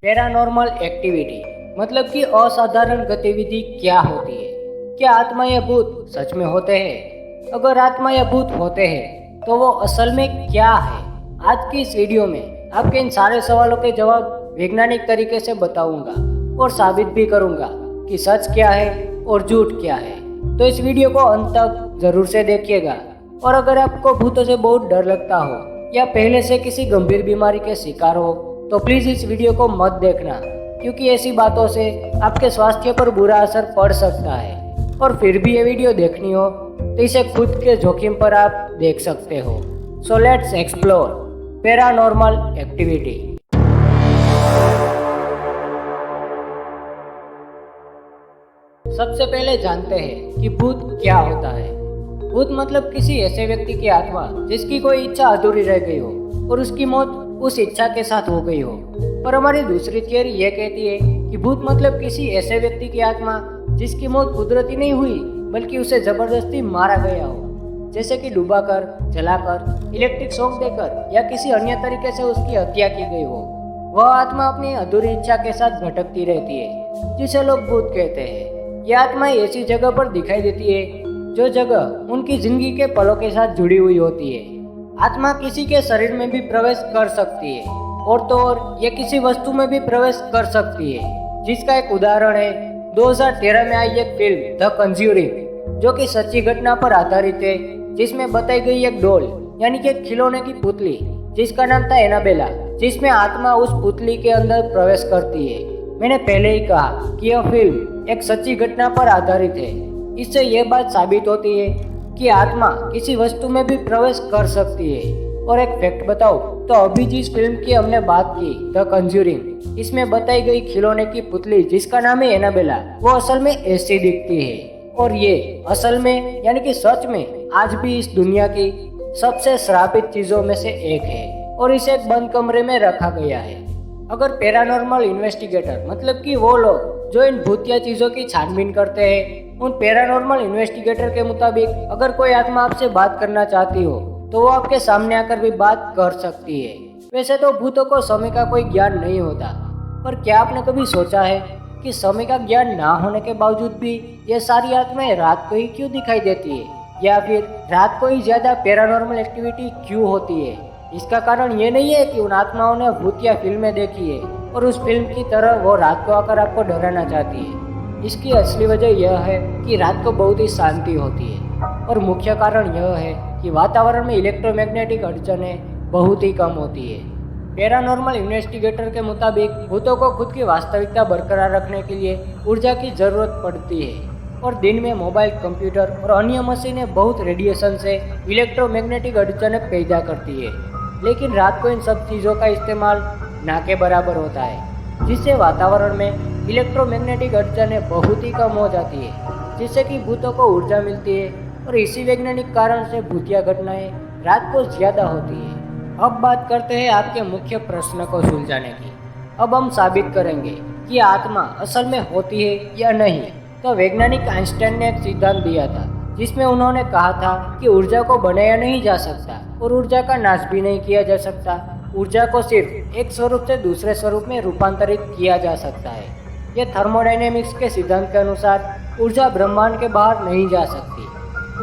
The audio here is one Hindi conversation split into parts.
पैरानॉर्मल एक्टिविटी मतलब कि असाधारण गतिविधि क्या होती है। क्या आत्मा या भूत सच में होते हैं? अगर आत्मा या भूत होते हैं तो वो असल में क्या है? आज की इस वीडियो में आपके इन सारे सवालों के जवाब वैज्ञानिक तरीके से बताऊंगा और साबित भी करूंगा कि सच क्या है और झूठ क्या है। तो इस वीडियो को अंत तक जरूर से देखिएगा। और अगर आपको भूतों से बहुत डर लगता हो या पहले से किसी गंभीर बीमारी के शिकार हो तो प्लीज इस वीडियो को मत देखना, क्योंकि ऐसी बातों से आपके स्वास्थ्य पर बुरा असर पड़ सकता है। और फिर भी ये वीडियो देखनी हो तो इसे खुद के जोखिम पर आप देख सकते हो। So let's explore paranormal activity. सबसे पहले जानते हैं कि भूत क्या होता है। भूत मतलब किसी ऐसे व्यक्ति की आत्मा जिसकी कोई इच्छा अधूरी रह गई हो और उसकी मौत उस इच्छा के साथ हो गई हो। पर हमारी दूसरी थियरी यह कहती है कि भूत मतलब किसी ऐसे व्यक्ति की आत्मा जिसकी मौत कुदरती नहीं हुई बल्कि उसे जबरदस्ती मारा गया हो, जैसे कि डुबाकर, जलाकर, इलेक्ट्रिक शॉक देकर या किसी अन्य तरीके से उसकी हत्या की गई हो। वह आत्मा अपनी अधूरी इच्छा के साथ भटकती रहती है, जिसे लोग भूत कहते हैं। यह आत्माएं ऐसी जगह पर दिखाई देती है जो जगह उनकी जिंदगी के पलों के साथ जुड़ी हुई होती है। आत्मा किसी के शरीर में भी प्रवेश कर सकती है और तो और ये किसी वस्तु में भी प्रवेश कर सकती है, जिसका एक उदाहरण है 2013 में आई एक फिल्म द कंज्यूरिंग, जो कि सच्ची घटना पर आधारित है, जिसमें बताई गई एक डॉल यानी कि एक खिलौने की पुतली जिसका नाम था एनाबेला, जिसमें आत्मा उस पुतली के अंदर प्रवेश करती है। मैंने पहले ही कहा कि यह फिल्म एक सच्ची घटना पर आधारित है। इससे यह बात साबित होती है कि आत्मा किसी वस्तु में भी प्रवेश कर सकती है। और एक फैक्ट बताओ तो अभी जिस फिल्म की हमने बात की द कंज्यूरिंग, इसमें बताई गई खिलौने की पुतली जिसका नाम है एनाबेला, वो असल में ऐसी दिखती है। और ये असल में यानी कि सच में आज भी इस दुनिया की सबसे श्रापित चीजों में से एक है और इसे एक बंद कमरे में रखा गया है। अगर पैरानॉर्मल इन्वेस्टिगेटर मतलब कि वो लोग जो इन भूतिया चीजों की छानबीन करते हैं, उन पैरानॉर्मल इन्वेस्टिगेटर के मुताबिक अगर कोई आत्मा आपसे बात करना चाहती हो तो वो आपके सामने आकर भी बात कर सकती है। वैसे तो भूतों को समय का कोई ज्ञान नहीं होता, पर क्या आपने कभी सोचा है कि समय का ज्ञान ना होने के बावजूद भी ये सारी आत्माएं रात को ही क्यों दिखाई देती है, या फिर रात को ही ज्यादा पैरानॉर्मल एक्टिविटी क्यों होती है? इसका कारण ये नहीं है कि उन आत्माओं ने भूतिया फिल्में देखी है और उस फिल्म की तरह वो रात को आकर आपको डराना चाहती है। इसकी असली वजह यह है कि रात को बहुत ही शांति होती है और मुख्य कारण यह है कि वातावरण में इलेक्ट्रोमैग्नेटिक अड़चनें बहुत ही कम होती है। पैरानॉर्मल इन्वेस्टिगेटर के मुताबिक भूतों को खुद की वास्तविकता बरकरार रखने के लिए ऊर्जा की जरूरत पड़ती है और दिन में मोबाइल, कंप्यूटर और अन्य मशीनें बहुत रेडिएशन से इलेक्ट्रोमैग्नेटिक अड़चनें पैदा करती है, लेकिन रात को इन सब चीज़ों का इस्तेमाल ना के बराबर होता है, जिससे वातावरण में इलेक्ट्रोमैग्नेटिक अड़चनें बहुत ही कम हो जाती है, जिससे कि भूतों को ऊर्जा मिलती है। और इसी वैज्ञानिक कारण से भूतिया घटनाएं रात को ज्यादा होती है। अब बात करते हैं आपके मुख्य प्रश्न को सुलझाने की। अब हम साबित करेंगे कि आत्मा असल में होती है या नहीं। तो वैज्ञानिक आइंस्टाइन ने एक सिद्धांत दिया था जिसमें उन्होंने कहा था कि ऊर्जा को बनाया नहीं जा सकता और ऊर्जा का नाश भी नहीं किया जा सकता। ऊर्जा को सिर्फ एक स्वरूप से दूसरे स्वरूप में रूपांतरित किया जा सकता है। यह थर्मोडायनेमिक्स के सिद्धांत के अनुसार ऊर्जा ब्रह्मांड के बाहर नहीं जा सकती,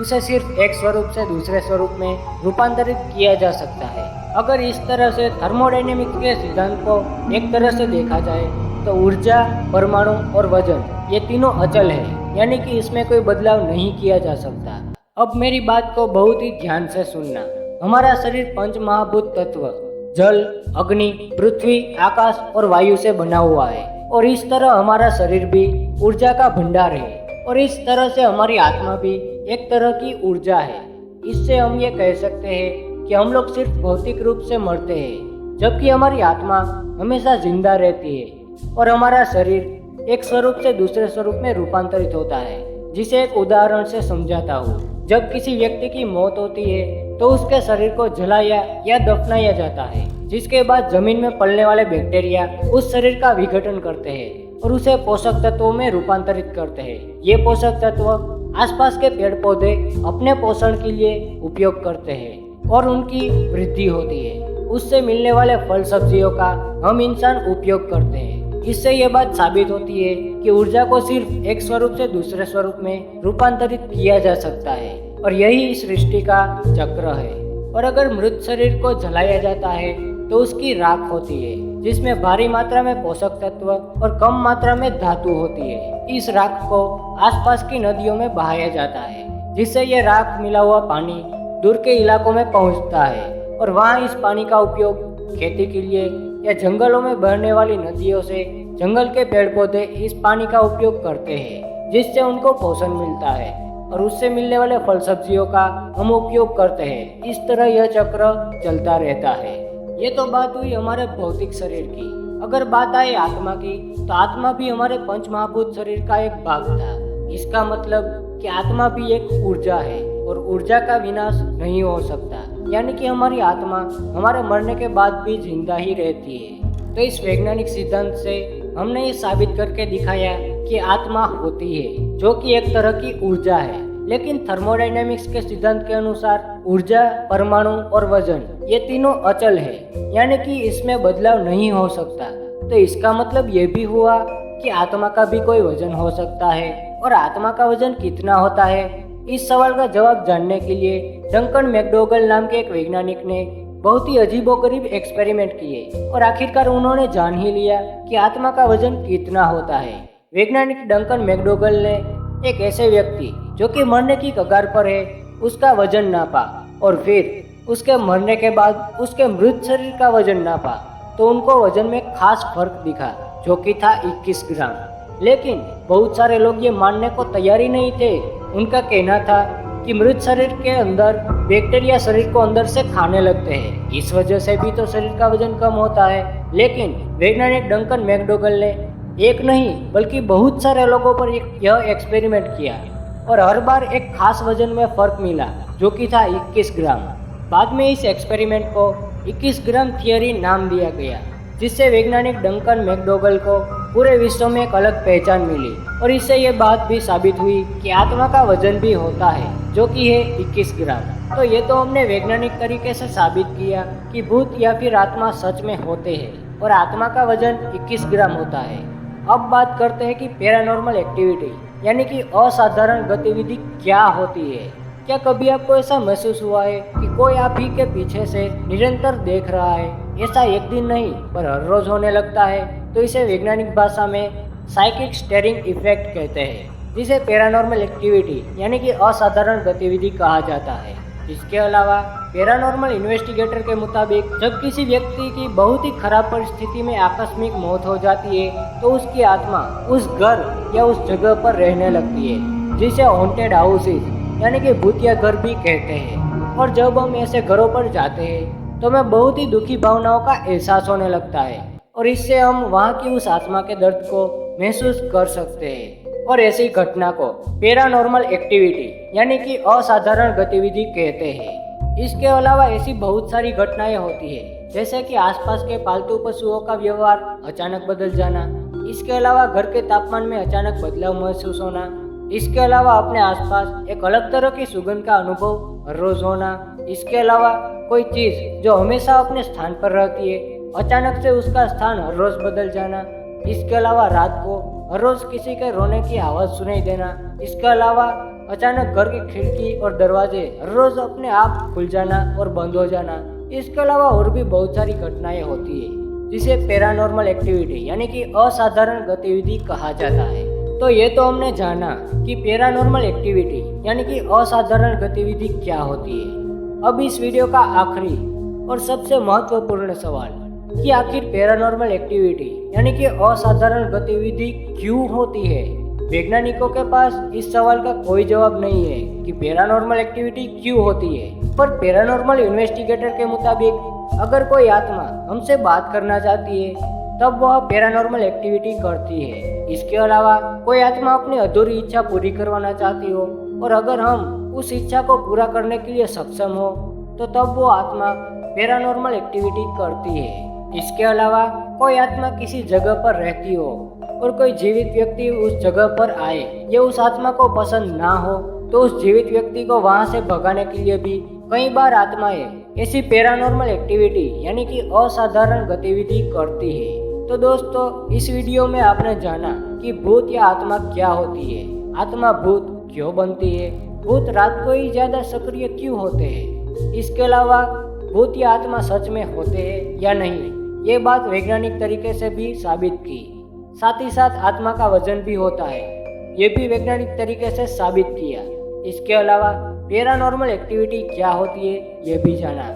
उसे सिर्फ एक स्वरूप से दूसरे स्वरूप में रूपांतरित किया जा सकता है। अगर इस तरह से थर्मोडायनेमिक्स के सिद्धांत को एक तरह से देखा जाए तो ऊर्जा, परमाणु और वजन ये तीनों अचल है, यानी कि इसमें कोई बदलाव नहीं किया जा सकता। अब मेरी बात को बहुत ही ध्यान से सुनना। हमारा शरीर पंच महाभूत तत्व जल, अग्नि, पृथ्वी, आकाश और वायु से बना हुआ है और इस तरह हमारा शरीर भी ऊर्जा का भंडार है और इस तरह से हमारी आत्मा भी एक तरह की ऊर्जा है। इससे हम ये कह सकते हैं कि हम लोग सिर्फ भौतिक रूप से मरते हैं, जबकि हमारी आत्मा हमेशा जिंदा रहती है और हमारा शरीर एक स्वरूप से दूसरे स्वरूप में रूपांतरित होता है। जिसे एक उदाहरण से समझाता हूँ। जब किसी व्यक्ति की मौत होती है तो उसके शरीर को जलाया या दफनाया जाता है, जिसके बाद जमीन में पलने वाले बैक्टीरिया उस शरीर का विघटन करते हैं और उसे पोषक तत्वों में रूपांतरित करते हैं। ये पोषक तत्व आसपास के पेड़ पौधे अपने पोषण के लिए उपयोग करते हैं और उनकी वृद्धि होती है। उससे मिलने वाले फल सब्जियों का हम इंसान उपयोग करते हैं। इससे ये बात साबित होती है कि ऊर्जा को सिर्फ एक स्वरूप से दूसरे स्वरूप में रूपांतरित किया जा सकता है और यही इस सृष्टि का चक्र है। और अगर मृत शरीर को जलाया जाता है तो उसकी राख होती है जिसमें भारी मात्रा में पोषक तत्व और कम मात्रा में धातु होती है। इस राख को आसपास की नदियों में बहाया जाता है जिससे ये राख मिला हुआ पानी दूर के इलाकों में पहुंचता है और वहां इस पानी का उपयोग खेती के लिए या जंगलों में बहने वाली नदियों से जंगल के पेड़ पौधे इस पानी का उपयोग करते हैं जिससे उनको पोषण मिलता है और उससे मिलने वाले फल सब्जियों का हम उपयोग करते हैं। इस तरह यह चक्र चलता रहता है। ये तो बात हुई हमारे भौतिक शरीर की। अगर बात आए आत्मा की तो आत्मा भी हमारे पंच महाभूत शरीर का एक भाग था। इसका मतलब कि आत्मा भी एक ऊर्जा है और ऊर्जा का विनाश नहीं हो सकता, यानी कि हमारी आत्मा हमारे मरने के बाद भी जिंदा ही रहती है। तो इस वैज्ञानिक सिद्धांत से हमने ये साबित करके दिखाया कि आत्मा होती है जो कि एक तरह की ऊर्जा है। लेकिन थर्मोडायनेमिक्स के सिद्धांत के अनुसार ऊर्जा, परमाणु और वजन ये तीनों अचल है, यानी कि इसमें बदलाव नहीं हो सकता। तो इसका मतलब ये भी हुआ कि आत्मा का भी कोई वजन हो सकता है। और आत्मा का वजन कितना होता है, इस सवाल का जवाब जानने के लिए डंकन मैकडोगल नाम के एक वैज्ञानिक ने बहुत ही अजीबोगरीब एक्सपेरिमेंट किए और आखिरकार उन्होंने जान ही लिया कि आत्मा का वजन कितना होता है। वैज्ञानिक डंकन मैकडोगल ने एक ऐसे व्यक्ति जो कि मरने की कगार पर है उसका वजन नापा और फिर उसके मरने के बाद उसके मृत शरीर का वजन नापा तो उनको वजन में खास फर्क दिखा जो कि था 21 ग्राम। लेकिन बहुत सारे लोग ये मानने को तैयार ही नहीं थे। उनका कहना था कि मृत शरीर के अंदर बैक्टीरिया शरीर को अंदर से खाने लगते हैं, इस वजह से भी तो शरीर का वजन कम होता है। लेकिन वैज्ञानिक डंकन मैकडोगल ने एक नहीं बल्कि बहुत सारे लोगों पर यह एक्सपेरिमेंट किया और हर बार एक खास वजन में फर्क मिला जो कि था 21 ग्राम। बाद में इस एक्सपेरिमेंट को 21 ग्राम थियरी नाम दिया गया, जिससे वैज्ञानिक डंकन मैकडोगल को पूरे विश्व में एक अलग पहचान मिली और इससे ये बात भी साबित हुई कि आत्मा का वजन भी होता है जो कि है 21 ग्राम। तो ये तो हमने वैज्ञानिक तरीके से साबित किया कि भूत या फिर आत्मा सच में होते हैं और आत्मा का वजन 21 ग्राम होता है। अब बात करते हैं कि पैरानॉर्मल एक्टिविटी यानी कि असाधारण गतिविधि क्या होती है। क्या कभी आपको ऐसा महसूस हुआ है कि कोई आप ही के पीछे से निरंतर देख रहा है? ऐसा एक दिन नहीं पर हर रोज होने लगता है। तो इसे वैज्ञानिक भाषा में साइकिक स्टेरिंग इफेक्ट कहते हैं, जिसे पैरानॉर्मल एक्टिविटी यानी कि असाधारण गतिविधि कहा जाता है। इसके अलावा पैरानॉर्मल इन्वेस्टिगेटर के मुताबिक जब किसी व्यक्ति की बहुत ही खराब परिस्थिति में आकस्मिक मौत हो जाती है तो उसकी आत्मा उस घर या उस जगह पर रहने लगती है, जिसे हॉन्टेड हाउसेस यानी कि भूतिया घर भी कहते हैं। और जब हम ऐसे घरों पर जाते हैं तो हमें बहुत ही दुखी भावनाओं का एहसास होने लगता है और इससे हम वहाँ की उस आत्मा के दर्द को महसूस कर सकते हैं। और ऐसी घटना को पैरानॉर्मल एक्टिविटी यानी कि असाधारण गतिविधि कहते हैं। इसके अलावा ऐसी बहुत सारी घटनाएं होती है, जैसे कि आसपास के पालतू पशुओं का व्यवहार अचानक बदल जाना। इसके अलावा घर के तापमान में अचानक बदलाव महसूस होना। इसके अलावा अपने आसपास एक अलग तरह की सुगंध का अनुभव हर रोज होना। इसके अलावा कोई चीज जो हमेशा अपने स्थान पर रहती है अचानक से उसका स्थान हर रोज बदल जाना। इसके अलावा रात को हर रोज किसी के रोने की आवाज सुनाई देना। इसके अलावा अचानक घर की खिड़की और दरवाजे हर रोज अपने आप खुल जाना और बंद हो जाना। इसके अलावा और भी बहुत सारी घटनाएं होती है जिसे पैरानॉर्मल एक्टिविटी यानी कि असाधारण गतिविधि कहा जाता है। तो ये तो हमने जाना कि पैरानॉर्मल एक्टिविटी यानी कि असाधारण गतिविधि क्या होती है। अब इस वीडियो का आखिरी और सबसे महत्वपूर्ण सवाल कि आखिर पैरानॉर्मल एक्टिविटी यानी कि असाधारण गतिविधि क्यों होती है। वैज्ञानिकों के पास इस सवाल का कोई जवाब नहीं है कि पैरानॉर्मल एक्टिविटी क्यों होती है, पर पैरानॉर्मल इन्वेस्टिगेटर के मुताबिक अगर कोई आत्मा हमसे बात करना चाहती है तब वह पैरानॉर्मल एक्टिविटी करती है। इसके अलावा कोई आत्मा अपनी अधूरी इच्छा पूरी करवाना चाहती हो और अगर हम उस इच्छा को पूरा करने के लिए सक्षम हो तो तब वो आत्मा पैरानॉर्मल एक्टिविटी करती है। इसके अलावा कोई आत्मा किसी जगह पर रहती हो और कोई जीवित व्यक्ति उस जगह पर आए, ये उस आत्मा को पसंद ना हो तो उस जीवित व्यक्ति को वहां से भगाने के लिए भी कई बार आत्माएं ऐसी पैरानॉर्मल एक्टिविटी यानी कि असाधारण गतिविधि करती है। तो दोस्तों इस वीडियो में आपने जाना कि भूत या आत्मा क्या होती है, आत्मा भूत क्यों बनती है, भूत रात को ही ज्यादा सक्रिय क्यों होते हैं, इसके अलावा भूत या आत्मा सच में होते हैं या नहीं, ये बात वैज्ञानिक तरीके से भी साबित की। साथ ही साथ आत्मा का वजन भी होता है, ये भी वैज्ञानिक तरीके से साबित किया। इसके अलावा पैरानॉर्मल एक्टिविटी क्या होती है ये भी जाना।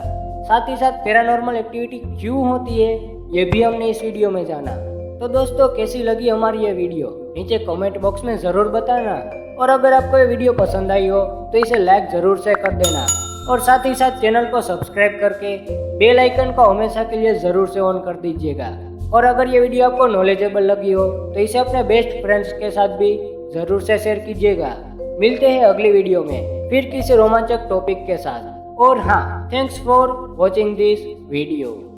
साथ ही साथ पैरानॉर्मल एक्टिविटी क्यों होती है ये भी हमने इस वीडियो में जाना। तो दोस्तों कैसी लगी हमारी ये वीडियो नीचे कमेंट बॉक्स में ज़रूर बताना, और अगर आपको ये वीडियो पसंद आई हो तो इसे लाइक ज़रूर से कर देना, और साथ ही साथ चैनल को सब्सक्राइब करके बेल आइकन को हमेशा के लिए ज़रूर से ऑन कर दीजिएगा। और अगर ये वीडियो आपको नॉलेजेबल लगी हो तो इसे अपने बेस्ट फ्रेंड्स के साथ भी ज़रूर से शेयर कीजिएगा। मिलते हैं अगली वीडियो में फिर किसी रोमांचक टॉपिक के साथ। और हाँ, thanks for watching this video.